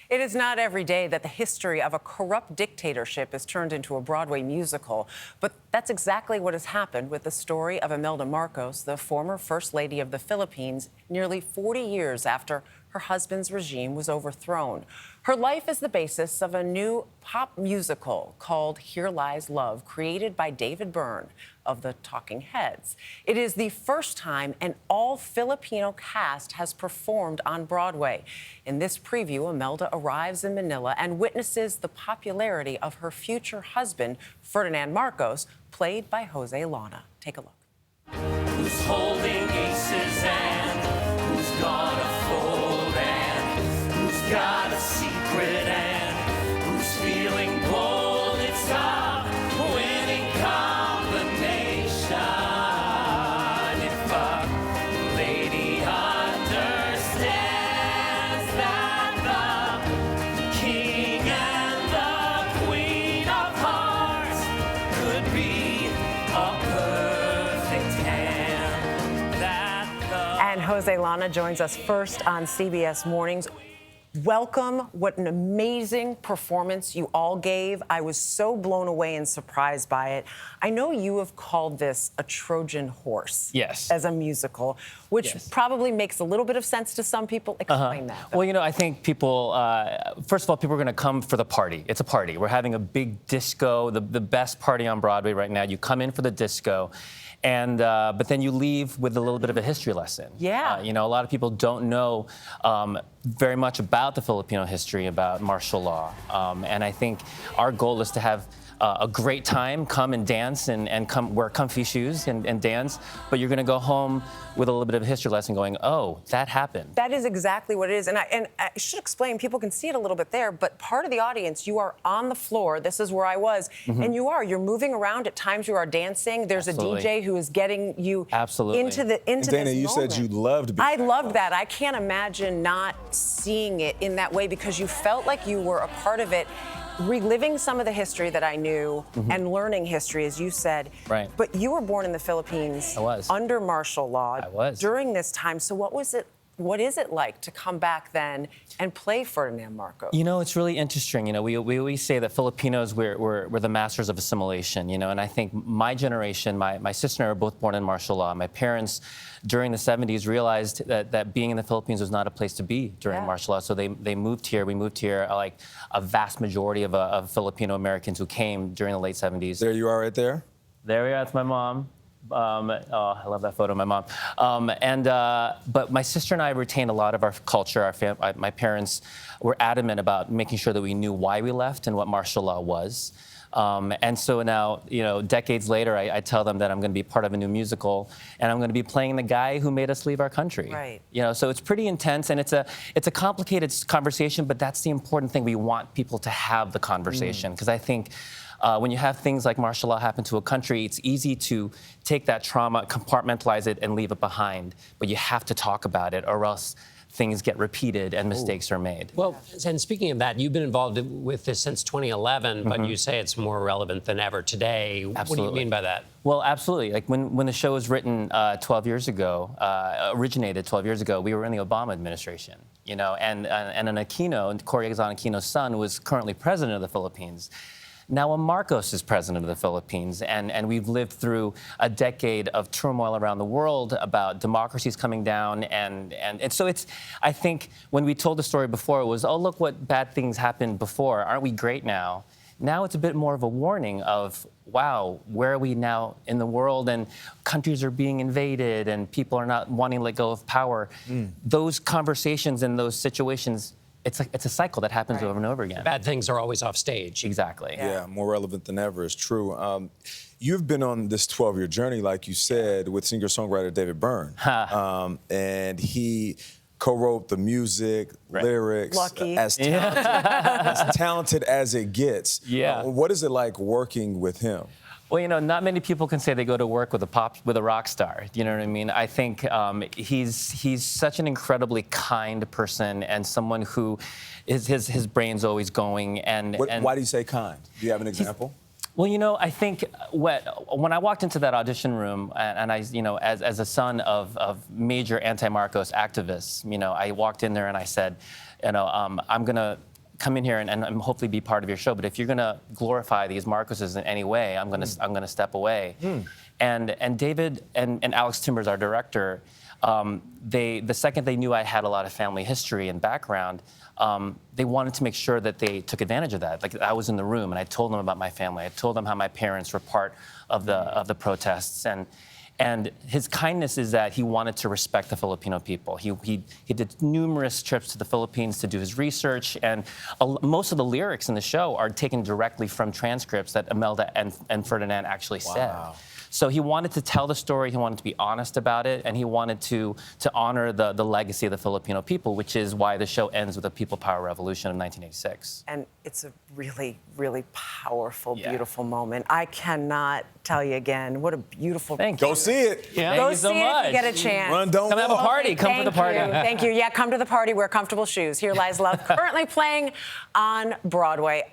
It is not every day that the history of a corrupt dictatorship is turned into a Broadway musical, but that's exactly what has happened with the story of Imelda Marcos, the former First Lady of the Philippines, nearly 40 years after her husband's regime was overthrown. Her life is the basis of a new pop musical called Here Lies Love, created by David Byrne of the Talking Heads. It is the first time an all-Filipino cast has performed on Broadway. In this preview, Imelda arrives in Manila and witnesses the popularity of her future husband, Ferdinand Marcos, played by Jose Llana. Take a look. Who's holding aces and who's gonna fold and who's got a secret and who's feeling bold? It's a winning combination. If a lady understands that the king and the queen of hearts could be a perfect hand, And Jose Llana joins us first on CBS Mornings. Welcome. What an amazing performance you all gave. I was so blown away and surprised by it. I know you have called this a Trojan horse. Yes. As a musical, which probably makes a little bit of sense to some people. Explain that. Well, you know, I think people, first of all, people are going to come for the party. It's a party. We're having a big disco, the best party on Broadway right now. You come in for the disco. And but then you leave with a little bit of a history lesson. Yeah. You know, a lot of people don't know very much about the Filipino history, about martial law. And I think our goal is to have a great time, come and dance and come wear comfy shoes and dance. But you're going to go home with a little bit of a history lesson going, oh, that happened. That is exactly what it is. And I should explain, people can see it a little bit there, but part of the audience, you are on the floor. This is where I was. And you're moving around. At times you are dancing. There's Absolutely. a DJ who is getting you into Dana, this you moment. said you loved being I loved that. I can't imagine not seeing it in that way because you felt like you were a part of it, reliving some of the history that I knew and learning history, as you said. Right. But you were born in the Philippines. I was. Under martial law. I was. During this time. So what is it like to come back then and play Ferdinand Marcos? You know, it's really interesting. You know, we always say that Filipinos, we're the masters of assimilation, you know, and I think my generation, my sister and I were both born in martial law. My parents, during the 70s, realized that being in the Philippines was not a place to be during martial law. So they moved here. We moved here, like a vast majority of Filipino Americans who came during the late 70s. There you are right there. There we are. That's my mom. Oh, I love that photo of my mom. But my sister and I retained a lot of our culture. My parents were adamant about making sure that we knew why we left and what martial law was. And so now, you know, decades later, I tell them that I'm going to be part of a new musical, and I'm going to be playing the guy who made us leave our country. Right. You know, so it's pretty intense, and it's a complicated conversation, but that's the important thing. We want people to have the conversation, because I think when you have things like martial law happen to a country, it's easy to take that trauma, compartmentalize it, and leave it behind. But you have to talk about it, or else things get repeated and mistakes are made. Well, and speaking of that, you've been involved with this since 2011, but you say it's more relevant than ever today. Absolutely. What do you mean by that? Well, absolutely. Like when the show was written 12 years ago, originated 12 years ago, we were in the Obama administration, you know, and Aquino, Coryexon Aquino's son, was currently president of the Philippines. Now a Marcos is president of the Philippines, and we've lived through a decade of turmoil around the world about democracies coming down, and so it's, I think when we told the story before, it was, oh, look what bad things happened before, aren't we great now? Now it's a bit more of a warning of, wow, where are we now in the world, and countries are being invaded, and people are not wanting to let go of power. Those conversations and those situations, it's a cycle that happens over and over again. Bad things are always off stage. Exactly. Yeah, more relevant than ever. It's true. You've been on this 12-year journey, like you said, with singer-songwriter David Byrne. And he co-wrote the music, lyrics. Lucky. As talented as it gets. Yeah. What is it like working with him? Well, you know, not many people can say they go to work with a rock star. You know what I mean? I think he's such an incredibly kind person and someone who his brain's always going. And Why do you say kind? Do you have an example? Well, you know, I think when I walked into that audition room, and I, you know, as a son of major anti-Marcos activists, you know, I walked in there and I said, you know, I'm gonna come in here and hopefully be part of your show, but if you're going to glorify these Marcoses in any way, I'm going to step away. And David and Alex Timbers, our director, the second they knew I had a lot of family history and background, they wanted to make sure that they took advantage of that. Like, I was in the room and I told them about my family. I told them how my parents were part of the protests. And his kindness is that he wanted to respect the Filipino people. He did numerous trips to the Philippines to do his research, and most of the lyrics in the show are taken directly from transcripts that Imelda and Ferdinand actually said. So he wanted to tell the story, he wanted to be honest about it, and he wanted to honor the legacy of the Filipino people, which is why the show ends with a People Power Revolution of 1986. And it's a really, really powerful, beautiful moment. I cannot tell you again what a beautiful. Thank Go see it. Yeah. Go Thank you so see it much. if you get a chance. Run, don't Come have a walk. party. Come for the party. Thank you. Yeah, come to the party. Wear comfortable shoes. Here Lies Love, currently playing on Broadway.